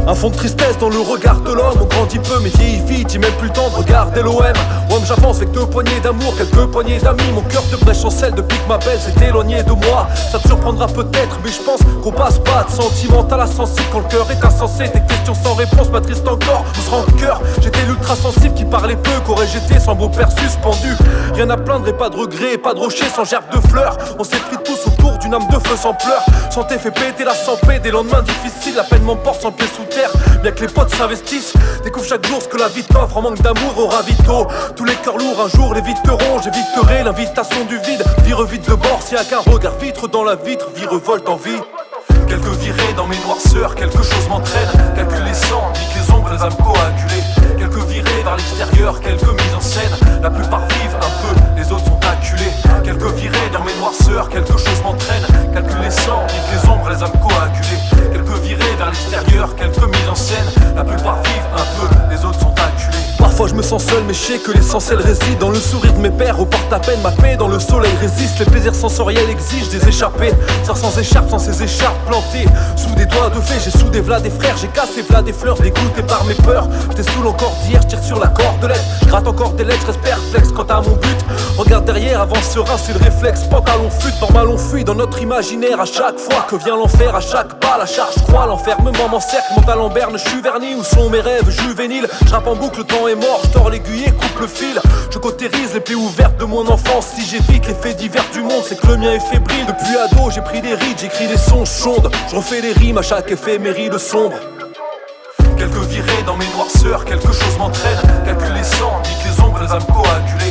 Un fond de tristesse dans le regard de l'homme. On grandit peu mais vieillit vite, j'ai même plus le temps de regarder l'OM. Homme j'avance avec 2 poignées d'amour, quelques poignées d'amis. Mon cœur de brèche chancelle depuis que ma belle s'est éloignée de moi. Ça te surprendra peut-être mais je pense qu'on passe pas de sentimental à sensible. Quand le cœur est insensé, tes questions sans réponse m'attristent encore. Douce rancœur, j'étais l'ultra sensible qui parlait peu. Qu'aurais j'été sans beau-père suspendu. Rien à plaindre et pas de regrets, pas de rocher sans gerbe de fleurs. On s'est pris tous autour d'une âme de feu sans pleurs. Santé fait péter la sans paix, des lendemains difficiles. La peine m'emporte sans pied sous terre. Bien que les potes s'investissent, découvre chaque jour ce que la vie t'offre. En manque d'amour au ravito, tous les cœurs lourds un jour l'éviteront. J'éviterai l'invitation du vide. Vie revide de bord, s'il y a qu'un regard vitre dans la vitre. Vie revolte en vie. Quelques virées dans mes noirceurs, quelque chose m'entraîne. Calcule les sangs, nique les ombres, les âmes coagulées. Quelques virées vers l'extérieur, quelques mises en scène. La plupart vivent un peu, les autres sont acculés. Quelques virées dans mes noirceurs, quelque chose m'entraîne. Calcule les sangs, nique les ombres, les âmes coagulées. Quelques virées vers l'extérieur, quelques mises en scène. La plupart vivent un peu, les autres sont acculés. Parfois je me sens seul mais je sais que l'essentiel réside dans le sourire de mes pères. Au porte-à-peine ma paix dans le soleil résiste. Les plaisirs sensoriels exigent des échappées. Sors sans écharpe, sans ces écharpes plantées sous des doigts de fée. J'ai soudé v'là des frères, j'ai cassé v'là des fleurs. Dégoûté par mes peurs, j'étais saoul encore d'hier. Je tire sur la cordelette, je gratte encore des lettres. Je reste perplexe quant à mon but. Regarde derrière, avance serein, c'est le réflexe. Pantalon flûte, normal on fuit dans notre imaginaire. À chaque fois que vient l'enfer, à chaque pas la charge croît. L'enfermement m'encercle, mental en berne, je suis verni. Où sont mes rêves juvéniles? Je rappe en boucle, le temps est mort, je tords l'aiguille et coupe le fil. Je cautérise les plaies ouvertes de mon enfance. Si j'évite les faits divers du monde, c'est que le mien est fébrile. Depuis ado, j'ai pris des rides, j'écris des sons sondes. Je refais des rimes à chaque éphéméride sombre. Quelques virées dans mes noirceurs, quelque chose m'entraîne. Calcule les sangs, nique les ombres, les âmes coagulées.